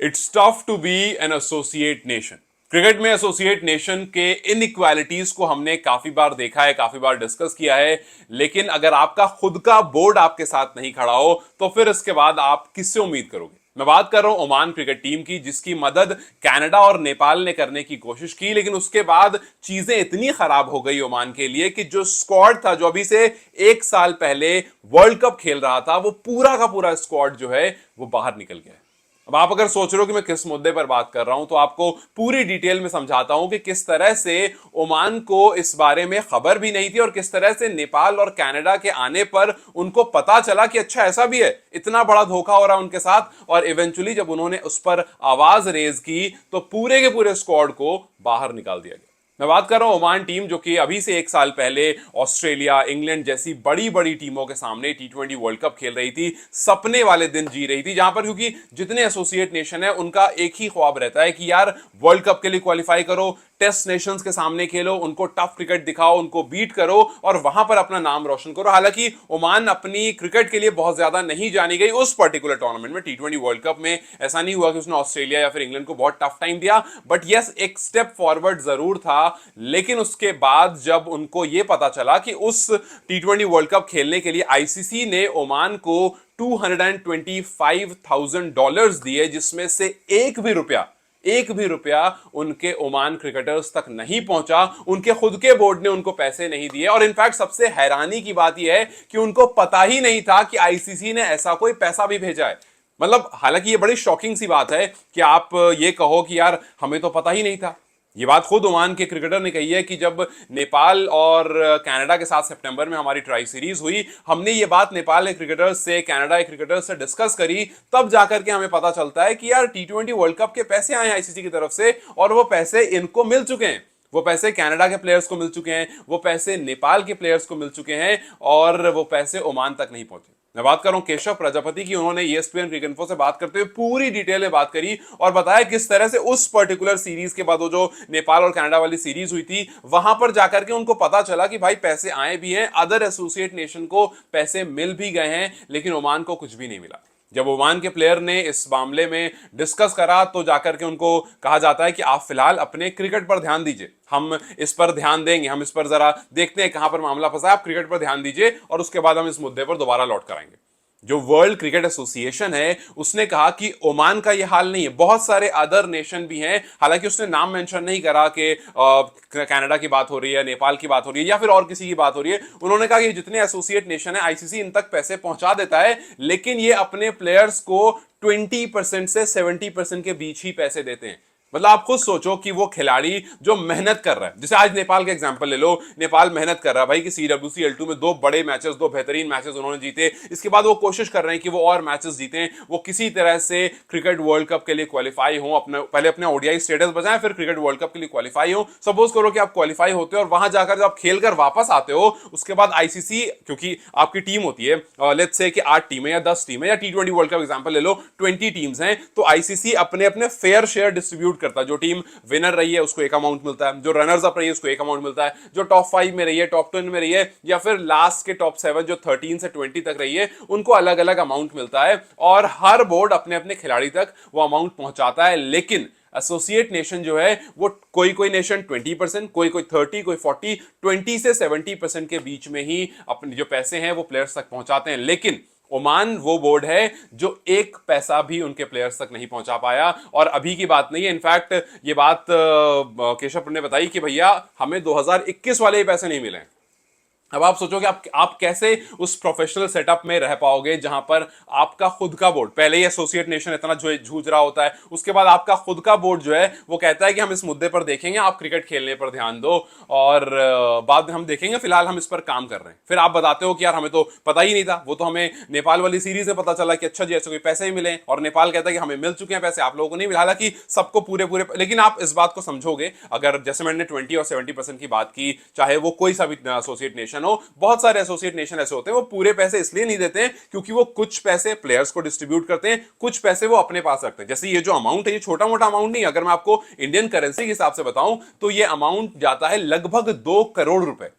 It's tough to be an associate nation. Cricket में associate nation के inequalities को हमने काफी बार देखा है, काफी बार डिस्कस किया है, लेकिन अगर आपका खुद का बोर्ड आपके साथ नहीं खड़ा हो तो फिर इसके बाद आप किससे उम्मीद करोगे। मैं बात कर रहा हूं ओमान क्रिकेट टीम की, जिसकी मदद कनाडा और नेपाल ने करने की कोशिश की, लेकिन उसके बाद चीजें इतनी खराब हो गई ओमान के लिए कि जो स्क्वाड था, जो अभी से एक साल पहले वर्ल्ड कप खेल रहा था, वो पूरा का पूरा स्क्वाड जो है वो बाहर निकल गया। अब आप अगर सोच रहे हो कि मैं किस मुद्दे पर बात कर रहा हूं, तो आपको पूरी डिटेल में समझाता हूं कि किस तरह से ओमान को इस बारे में खबर भी नहीं थी और किस तरह से नेपाल और कनाडा के आने पर उनको पता चला कि अच्छा ऐसा भी है, इतना बड़ा धोखा हो रहा है उनके साथ। और इवेंचुअली जब उन्होंने उस पर आवाज रेज की तो पूरे के पूरे स्क्वाड को बाहर निकाल दिया गया। मैं बात कर रहा हूं ओमान टीम, जो कि अभी से एक साल पहले ऑस्ट्रेलिया, इंग्लैंड जैसी बड़ी बड़ी टीमों के सामने T20 वर्ल्ड कप खेल रही थी, सपने वाले दिन जी रही थी, जहां पर क्योंकि जितने एसोसिएट नेशन है उनका एक ही ख्वाब रहता है कि यार वर्ल्ड कप के लिए क्वालिफाई करो, टेस्ट नेशंस के सामने खेलो, उनको टफ क्रिकेट दिखाओ, उनको बीट करो और वहां पर अपना नाम रोशन करो। हालांकि ओमान अपनी क्रिकेट के लिए बहुत ज्यादा नहीं जानी गई उस पर्टिकुलर टूर्नामेंट में, T20 वर्ल्ड कप में ऐसा नहीं हुआ कि उसने ऑस्ट्रेलिया या फिर इंग्लैंड को बहुत टफ टाइम दिया, बट यस एक स्टेप फॉरवर्ड जरूर था। लेकिन उसके बाद जब उनको यह पता चला कि उस T20 वर्ल्ड कप खेलने के लिए आईसीसी ने ओमान को $225,000 दिए, जिसमें से एक भी रुपया उनके ओमान क्रिकेटर्स तक नहीं पहुंचा, उनके खुद के बोर्ड ने उनको पैसे नहीं दिए। और इनफैक्ट सबसे हैरानी की बात यह है कि उनको पता ही नहीं था कि आईसीसी ने ऐसा कोई पैसा भी भेजा है। मतलब हालांकि ये बड़ी शॉकिंग सी बात है कि आप ये कहो कि यार हमें तो पता ही नहीं था। ये बात खुद ओमान के क्रिकेटर ने कही है कि जब नेपाल और कनाडा के साथ सितंबर में हमारी ट्राई सीरीज हुई, हमने ये बात नेपाल के क्रिकेटर्स से, कनाडा के क्रिकेटर्स से डिस्कस करी, तब जाकर के हमें पता चलता है कि यार T20 वर्ल्ड कप के पैसे आए हैं आईसीसी की तरफ से और वो पैसे इनको मिल चुके हैं, वो पैसे कनाडा के प्लेयर्स को मिल चुके हैं, वो पैसे नेपाल के प्लेयर्स को मिल चुके हैं और वो पैसे ओमान तक नहीं पहुंचे। मैं बात कर रहा हूं केशव प्रजापति की, उन्होंने ESPN क्रिक इन्फो से बात करते हुए पूरी डिटेल में बात करी और बताया किस तरह से उस पर्टिकुलर सीरीज के बाद वो जो नेपाल और कनाडा वाली सीरीज हुई थी, वहां पर जाकर के उनको पता चला कि भाई पैसे आए भी हैं, अदर एसोसिएट नेशन को पैसे मिल भी गए हैं, लेकिन ओमान को कुछ भी नहीं मिला। जब ओमान के प्लेयर ने इस मामले में डिस्कस करा तो जाकर के उनको कहा जाता है कि आप फिलहाल अपने क्रिकेट पर ध्यान दीजिए, हम इस पर ध्यान देंगे, हम इस पर जरा देखते हैं कहां पर मामला फंसा है, आप क्रिकेट पर ध्यान दीजिए और उसके बाद हम इस मुद्दे पर दोबारा लौट कर आएंगे। जो वर्ल्ड क्रिकेट एसोसिएशन है उसने कहा कि ओमान का यह हाल नहीं है, बहुत सारे अदर नेशन भी हैं। हालांकि उसने नाम मेंशन नहीं करा कि कनाडा की बात हो रही है, नेपाल की बात हो रही है या फिर और किसी की बात हो रही है। उन्होंने कहा कि जितने एसोसिएट नेशन है आईसीसी इन तक पैसे पहुंचा देता है, लेकिन ये अपने प्लेयर्स को 20% से 70% के बीच ही पैसे देते हैं। मतलब आप खुद सोचो कि वो खिलाड़ी जो मेहनत कर रहा है, जैसे आज नेपाल का एग्जांपल ले लो, नेपाल मेहनत कर रहा है भाई कि CWC L2 में 2 बड़े मैचेस, 2 बेहतरीन मैचेस उन्होंने जीते, इसके बाद वो कोशिश कर रहे हैं कि वो और मैचेस जीतें, वो किसी तरह से क्रिकेट वर्ल्ड कप के लिए क्वालिफाई हो, पहले अपने ओडीआई स्टेटस बचाएं फिर क्रिकेट वर्ल्ड कप के लिए क्वालिफाई हो। सपोज करो कि आप क्वालिफाई होते हो और वहां जाकर जब आप खेलकर वापस आते हो, उसके बाद आईसीसी, क्योंकि आपकी टीम होती है, लेट्स से कि 8 टीमें या 10 टीमें या T20 वर्ल्ड कप एग्जांपल ले लो 20 टीम्स हैं, तो आईसीसी अपने अपने फेयर शेयर डिस्ट्रीब्यूट करता है। जो टीम विनर रही है उसको एक अमाउंट मिलता है, जो रनर्स अप रही है उसको एक अमाउंट मिलता है, जो टॉप 5 में रही है, टॉप 10 में रही है या फिर लास्ट के टॉप 7 जो 13 से 20 तक रही है, उनको अलग अलग अमाउंट मिलता है और हर बोर्ड अपने अपने खिलाड़ी तक वो अमाउंट पहुंचाता है। लेकिन एसोसिएट नेशन जो है वो कोई नेशन 20%, कोई 30, कोई 40, 20 से 70% के बीच में ही अपने जो पैसे हैं वो प्लेयर्स तक पहुंचाते हैं। लेकिन ओमान वो बोर्ड है जो एक पैसा भी उनके प्लेयर्स तक नहीं पहुंचा पाया। और अभी की बात नहीं है, इनफैक्ट ये बात केशव ने बताई कि भैया हमें 2021 वाले ही पैसे नहीं मिले। अब आप सोचो कि आप कैसे उस प्रोफेशनल सेटअप में रह पाओगे जहां पर आपका खुद का बोर्ड, पहले ही एसोसिएट नेशन इतना जो जूझ रहा होता है, उसके बाद आपका खुद का बोर्ड जो है वो कहता है कि हम इस मुद्दे पर देखेंगे, आप क्रिकेट खेलने पर ध्यान दो और बाद में हम देखेंगे, फिलहाल हम इस पर काम कर रहे हैं। फिर आप बताते हो कि यार हमें तो पता ही नहीं था, वो तो हमें नेपाल वाली सीरीज में पता चला कि अच्छा जी ऐसे कोई पैसे ही मिले, और नेपाल कहता है कि हमें मिल चुके हैं पैसे, आप लोगों को नहीं मिले। हालांकि सबको पूरे पूरे, लेकिन आप इस बात को समझोगे, अगर जैसे मैंने 20 और 70% की बात की, चाहे वो कोई सा भी एसोसिएट नेशन हो, बहुत सारे एसोसिएट नेशन ऐसे होते हैं वो पूरे पैसे इसलिए नहीं देते हैं क्योंकि वो कुछ पैसे प्लेयर्स को डिस्ट्रीब्यूट करते हैं, कुछ पैसे वो अपने पास रखते हैं। जैसे ये जो अमाउंट है ये छोटा मोटा अमाउंट नहीं, अगर मैं आपको इंडियन करेंसी के हिसाब से बताऊं तो ये अमाउंट जाता है लगभग 2 करोड़ रुपए।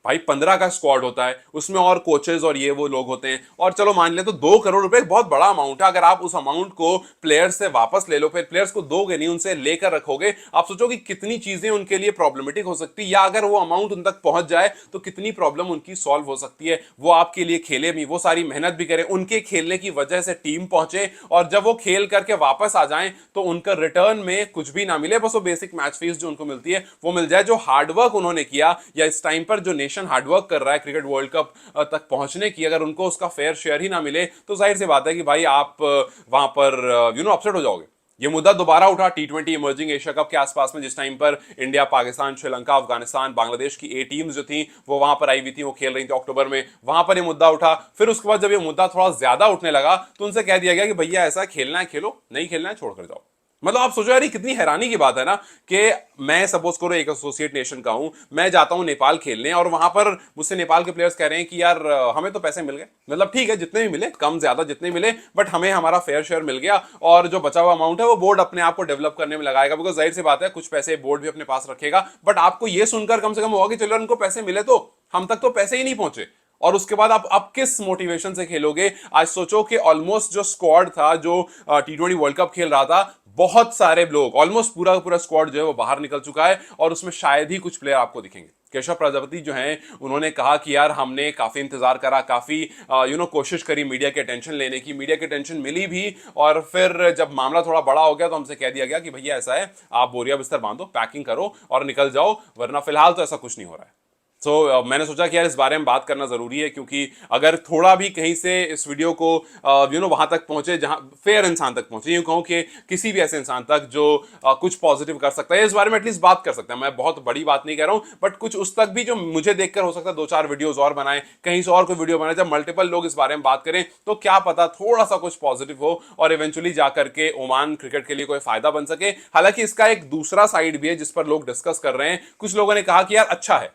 भाई 15 का स्क्वाड होता है, उसमें और कोचेज और ये वो लोग होते हैं, और चलो मान ले तो 2 करोड़ रुपए एक बहुत बड़ा अमाउंट है। अगर आप उस अमाउंट को प्लेयर्स से वापस ले लो, फिर प्लेयर्स को दोगे नहीं, उनसे लेकर रखोगे, आप सोचो कि कितनी चीजें उनके लिए प्रॉब्लमेटिक हो सकती है, या अगर वो अमाउंट उन तक पहुंच जाए तो कितनी प्रॉब्लम उनकी सॉल्व हो सकती है। वो आपके लिए खेले भी, वो सारी मेहनत भी करें, उनके खेलने की वजह से टीम पहुंचे, और जब वो खेल करके वापस आ जाएं तो उनका रिटर्न में कुछ भी ना मिले, बस वो बेसिक मैच फीस जो उनको मिलती है वो मिल जाए। जो हार्डवर्क उन्होंने किया, या इस टाइम पर जो नेशन हार्डवर्क कर रहा है क्रिकेट वर्ल्ड कप तक पहुंचने की, अगर उनको उसका फेयर शेयर ही ना मिले तो जाहिर सी बात है कि भाई आप वहां पर अपसेट हो जाओगे। ये मुद्दा दोबारा उठा T20 इमर्जिंग एशिया कप के आसपास में, जिस टाइम पर इंडिया, पाकिस्तान, श्रीलंका, अफगानिस्तान, बांग्लादेश की टीम्स जो थी वो वहां पर आई हुई थी, वो खेल रही थी अक्टूबर में, वहां पर ये मुद्दा उठा। फिर उसके बाद जब ये मुद्दा थोड़ा ज्यादा उठने लगा तो उनसे कह दिया गया कि भैया ऐसा खेलना है खेलो, नहीं खेलना है छोड़ कर जाओ। मतलब आप सोचो यार, ये कितनी हैरानी की बात है ना, कि मैं सपोज करो एक एसोसिएट नेशन का हूं, मैं जाता हूं नेपाल खेलने, और वहां पर मुझसे नेपाल के प्लेयर्स कह रहे हैं कि यार हमें तो पैसे मिल गए, मतलब ठीक है जितने भी मिले, कम ज्यादा जितने मिले, बट हमें हमारा फेयर शेयर मिल गया, और जो बचा हुआ अमाउंट है वो बोर्ड अपने आप को डेवलप करने में लगाएगा। बिकॉज जाहिर सी बात है कुछ पैसे बोर्ड भी अपने पास रखेगा, बट आपको ये सुनकर कम से कम होगा कि चलो उनको पैसे मिले, तो हम तक तो पैसे ही नहीं पहुंचे, और उसके बाद आप किस मोटिवेशन से खेलोगे। आज सोचो कि ऑलमोस्ट जो स्क्वाड था, जो T20 वर्ल्ड कप खेल रहा था, बहुत सारे लोग, ऑलमोस्ट पूरा का पूरा स्क्वाड जो है वो बाहर निकल चुका है, और उसमें शायद ही कुछ प्लेयर आपको दिखेंगे। केशव प्रजापति जो हैं उन्होंने कहा कि यार हमने काफी इंतजार करा, काफी कोशिश करी मीडिया के अटेंशन लेने की, मीडिया की अटेंशन मिली भी, और फिर जब मामला थोड़ा बड़ा हो गया तो हमसे कह दिया गया कि भैया ऐसा है, आप बोरिया बिस्तर बांधो, पैकिंग करो और निकल जाओ, वरना फिलहाल तो ऐसा कुछ नहीं हो रहा है। मैंने सोचा कि यार इस बारे में बात करना जरूरी है, क्योंकि अगर थोड़ा भी कहीं से इस वीडियो को वहां तक पहुंचे जहां फेयर इंसान तक पहुंचे, यूं कहूं कि किसी भी ऐसे इंसान तक जो कुछ पॉजिटिव कर सकता है, इस बारे में एटलीस्ट बात कर सकता है। मैं बहुत बड़ी बात नहीं कह रहा हूं, बट कुछ उस तक भी जो मुझे देखकर हो सकता है 2-4 वीडियोस और बनाए, कहीं से और कोई वीडियो बनाए, जब मल्टीपल लोग इस बारे में बात करें तो क्या पता थोड़ा सा कुछ पॉजिटिव हो और इवेंचुअली जाकर के ओमान क्रिकेट के लिए कोई फायदा बन सके। हालांकि इसका एक दूसरा साइड भी है जिस पर लोग डिस्कस कर रहे हैं। कुछ लोगों ने कहा कि यार अच्छा है,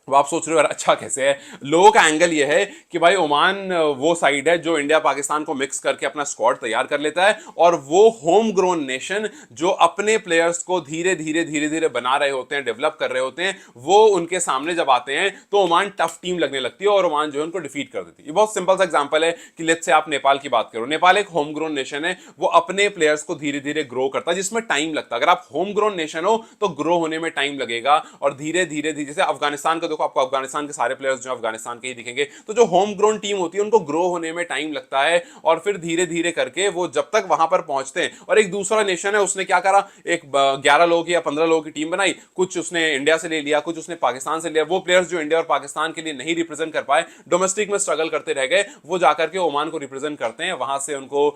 अब आप सोच रहे हो यार अच्छा कैसे है। लोगों का एंगल ये है कि भाई ओमान वो साइड है जो इंडिया पाकिस्तान को मिक्स करके अपना स्क्वाड तैयार कर लेता है, और वो होम ग्रोन नेशन जो अपने प्लेयर्स को धीरे धीरे धीरे धीरे बना रहे होते हैं, डेवलप कर रहे होते हैं, वो उनके सामने जब आते हैं तो ओमान टफ टीम लगने लगती है और ओमान जो है उनको डिफीट कर देती है। ये बहुत सिंपल सा एग्जांपल है कि लेट्स से आप नेपाल की बात करो, नेपाल एक होम ग्रोन नेशन है, वो अपने प्लेयर्स को धीरे धीरे ग्रो करता है, जिसमें टाइम लगता है। अगर आप होम ग्रोन नेशन हो तो ग्रो होने में टाइम लगेगा, और धीरे धीरे धीरे, जैसे अफगानिस्तान का देखो, आपको अफगानिस्तान के सारे प्लेयर्स जो अफगानिस्तान के ही दिखेंगे, तो जो होम ग्रोन टीम होती है उनको ग्रो होने में टाइम लगता है, और फिर धीरे धीरे करके वो जब तक वहां पर पहुंचते हैं। और एक दूसरा नेशन है, उसने क्या करा, एक 11 लोगों की या 15 लोगों की टीम बनाई, कुछ उसने इंडिया से ले लिया, कुछ उसने पाकिस्तान से लिया। वो प्लेयर्स जो इंडिया और पाकिस्तान के लिए नहीं रिप्रेजेंट कर पाए, डोमेस्टिक में स्ट्रगल करते रह गए, वो जाकर के ओमान को रिप्रेजेंट करते हैं, वहां से उनको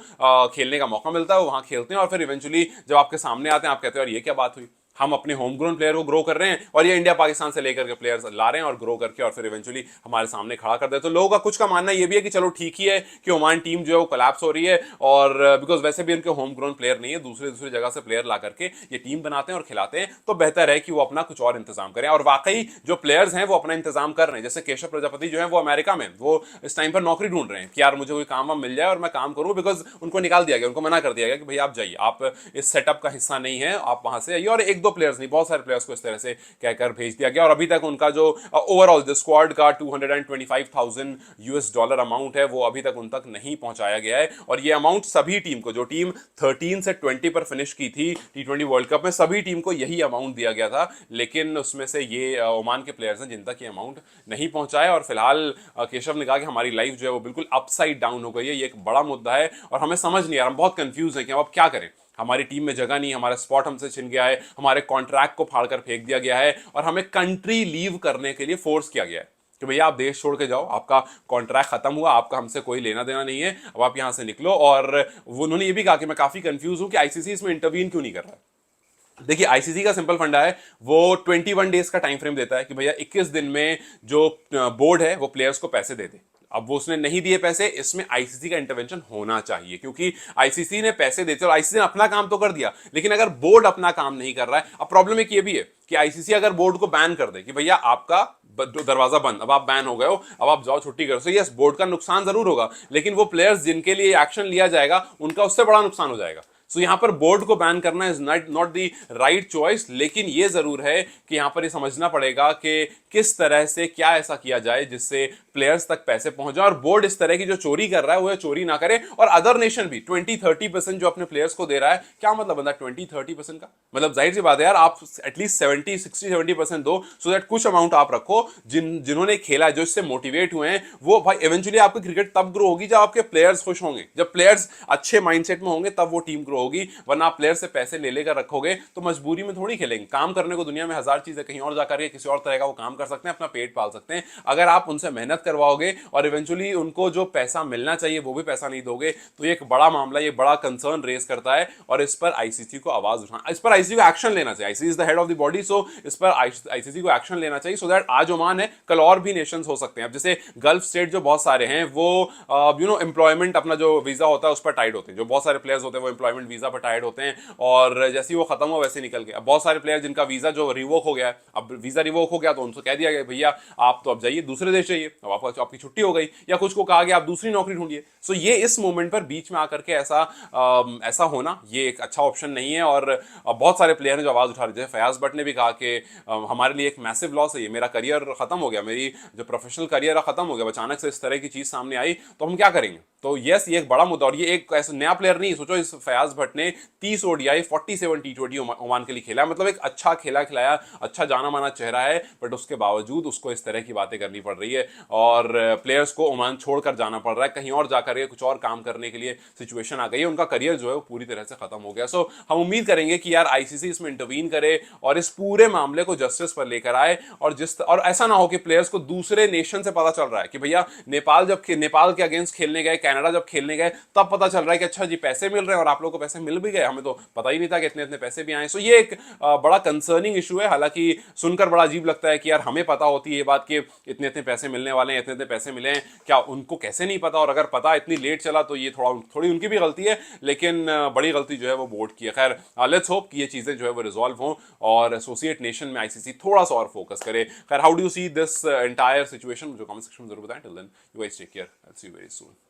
खेलने का मौका मिलता है, वो वहां खेलते हैं, और फिर इवेंचुअली जब आपके सामने आते हैं आप कहते हैं और ये क्या बात हुई, हम अपने होम ग्रोन प्लेयर को ग्रो कर रहे हैं और ये इंडिया पाकिस्तान से लेकर के प्लेयर्स ला रहे हैं और ग्रो करके और फिर इवेंचुअली हमारे सामने खड़ा कर दे। तो लोगों का कुछ का मानना ये भी है कि चलो ठीक ही है कि ओमान टीम जो है वो कोलैप्स हो रही है, और बिकॉज वैसे भी उनके होम ग्रोन प्लेयर नहीं है, दूसरे दूसरी जगह से प्लेयर ला करके ये टीम बनाते हैं और खिलाते हैं, तो बेहतर है कि वो अपना कुछ और इंतजाम करें। और वाकई जो प्लेयर्स हैं वो अपना इंतजाम कर रहे हैं। जैसे केशव प्रजापति जो है वो अमेरिका में, वो इस टाइम पर नौकरी ढूंढ रहे हैं कि यार मुझे कोई काम वाम मिल जाए और मैं काम करूं, बिकॉज उनको निकाल दिया गया, उनको मना कर दिया गया कि भाई आप जाइए, आप इस सेटअप का हिस्सा नहीं है, आप वहां से आइए। और एक दो प्लेयर्स नहीं, बहुत सारे प्लेयर्स को इस तरह से कहकर भेज दिया गया, और अभी तक उनका जो ओवरऑल जो स्क्वाड का $225,000 अमाउंट है वो अभी तक उन तक नहीं पहुंचाया गया है। और ये अमाउंट सभी टीम को, जो टीम 13 से 20 पर फिनिश की थी T20 वर्ल्ड कप में, सभी टीम को यही अमाउंट दिया गया था, लेकिन उसमें से ये ओमान के प्लेयर्स हैं जिन तक ये अमाउंट नहीं पहुंचाया। और फिलहाल केशव ने कहा कि हमारी लाइफ जो है वो बिल्कुल अपसाइड डाउन हो गई है, ये एक बड़ा मुद्दा है और हमें समझ नहीं आ रहा, हम बहुत कंफ्यूज है कि हम अब क्या करें। हमारी टीम में जगह नहीं, हमारा स्पॉट हमसे छिन गया है, हमारे कॉन्ट्रैक्ट को फाड़कर फेंक दिया गया है, और हमें कंट्री लीव करने के लिए फोर्स किया गया है कि भैया आप देश छोड़ के जाओ, आपका कॉन्ट्रैक्ट खत्म हुआ, आपका हमसे कोई लेना देना नहीं है, अब आप यहां से निकलो। और उन्होंने ये भी कहा कि मैं काफी कंफ्यूज हूं कि आईसीसी इसमें इंटरवीन क्यों नहीं कर रहा है। देखिए आईसीसी का सिंपल फंडा है, वो 21 डेज का टाइम फ्रेम देता है कि भैया 21 दिन में जो बोर्ड है वो प्लेयर्स को पैसे दे दे। अब वो उसने नहीं दिए पैसे, इसमें आईसीसी का इंटरवेंशन होना चाहिए, क्योंकि आईसीसी ने पैसे देते और आईसीसी ने अपना काम तो कर दिया, लेकिन अगर बोर्ड अपना काम नहीं कर रहा है। अब प्रॉब्लम एक ये भी है कि आईसीसी अगर बोर्ड को बैन कर दे कि भैया आपका दरवाजा बंद, अब आप बैन हो गए हो, अब आप जाओ छुट्टी करो, तो यस बोर्ड का नुकसान जरूर होगा, लेकिन वो प्लेयर्स जिनके लिए एक्शन लिया जाएगा उनका उससे बड़ा नुकसान हो जाएगा। सो यहां पर बोर्ड को बैन करना is not the right choice, लेकिन ये जरूर है कि यहां पर ये समझना पड़ेगा कि किस तरह से क्या ऐसा किया जाए जिससे प्लेयर्स तक पैसे पहुंच जाए और बोर्ड इस तरह की जो चोरी कर रहा है वो चोरी ना करे। और अदर नेशन भी 20-30% जो अपने प्लेयर्स को दे रहा है, क्या मतलब बंदा 20-30% का, मतलब जाहिर सी बात है यार, आप एटलीस्ट 70-60-70% दो, सो दैट कुछ अमाउंट आप रखो जिन्होंने खेला, जो इससे मोटिवेट हुए हैं, वो भाई इवेंचुअली आपकी क्रिकेट तब ग्रो होगी जब आपके प्लेयर्स खुश होंगे, जब प्लेयर्स अच्छे माइंडसेट में होंगे, तब वो टीम ग्रो होगी। वरना आप प्लेयर से पैसे ले लेकर रखोगे तो मजबूरी में थोड़ी खेलेंगे। काम करने को दुनिया में हजार चीजें, कहीं और जाकर के किसी और तरह का वो काम कर सकते हैं, अपना पेट पाल सकते हैं। अगर आप उनसे मेहनत करवाओगे और इवेंचुअली उनको जो पैसा मिलना चाहिए वो भी पैसा नहीं दोगे, तो ये एक बड़ा मामला, ये बड़ा कंसर्न रेस करता है और इस पर आईसीसी को आवाज उठाना, इस पर आईसीसी को एक्शन लेना चाहिए। ICC is the head of the body, so इस पर आईसीसी को एक्शन लेना चाहिए, सो दैट आज ओमान है, कल और भी नेशंस हो सकते हैं। अब जैसे गल्फ स्टेट जो बहुत सारे हैं वो एम्प्लॉयमेंट, अपना जो वीजा होता है उस पर टाइड होते हैं, जो बहुत सारे प्लेयर्स होते हैं वो एम्प्लॉयमेंट वीजा पर टाइड होते हैं, और जैसे ही वो खत्म हो वैसे निकल गए। अब बहुत सारे प्लेयर जिनका वीजा जो रिवोक हो गया, अब वीजा रिवोक हो गया तो उनको कह दिया गया भैया आप तो अब जाइए दूसरे देश जाइए, अब आपकी छुट्टी हो गई, या कुछ को कहा गया आप दूसरी नौकरी ढूंढिए। सो ये इस मोमेंट पर बीच में आकर के ऐसा होना ये एक अच्छा ऑप्शन नहीं है। और बहुत सारे प्लेयर ने जो आवाज उठा रहे, जैसे फयाज भट्ट ने भी कहा कि हमारे लिए एक मैसिव लॉस है, ये मेरा करियर खत्म हो गया, मेरी जो प्रोफेशनल करियर है खत्म हो गया, अचानक से इस तरह की चीज सामने आई तो हम क्या करेंगे। तो यस, ये एक बड़ा मुद्दा, और ये एक ऐसा नया प्लेयर नहीं, सोचो इस फयाज भट्ट ने 30 ओडीआई 47 टी20 ओमान के लिए खेला, मतलब एक अच्छा खेला खिलाया, अच्छा जाना माना चेहरा है, बट उसके बावजूद उसको इस तरह की बातें करनी पड़ रही है और प्लेयर्स को ओमान छोड़कर जाना पड़ रहा है, कहीं और जाकर कुछ और काम करने के लिए सिचुएशन आ गई है, उनका करियर जो है वो पूरी तरह से खत्म हो गया। सो हम उम्मीद करेंगे कि यार आईसीसी इसमें इंटरवीन करे और इस पूरे मामले को जस्टिस पर लेकर आए, और ऐसा ना हो कि प्लेयर्स को दूसरे नेशन से पता चल रहा है कि भैया नेपाल के अगेंस्ट खेलने गए, कनाडा जब खेलने गए तब पता चल रहा है कि अच्छा जी पैसे मिल रहे हैं और आप लोगों को पैसे मिल भी गए, हमें तो पता ही नहीं था कि इतने इतने पैसे भी आए। सो ये एक बड़ा कंसर्निंग इशू है, हालांकि सुनकर बड़ा अजीब लगता है कि यार हमें पता होती है ये बात कि इतने इतने पैसे मिलने वाले हैं, इतने इतने पैसे मिले हैं, क्या उनको कैसे नहीं पता, और अगर पता इतनी लेट चला तो ये थोड़ी उनकी भी गलती है, लेकिन बड़ी गलती जो है वो बोर्ड की है। खैर लेट्स होप कि ये चीजें जो है वो रिजॉल्व हों और एसोसिएट नेशन में आईसीसी थोड़ा सा और फोकस करे। खैर how do you see this entire situation, जो कमेंट सेक्शन में जरूर बताएं। Till then you guys take care, I will see you very soon.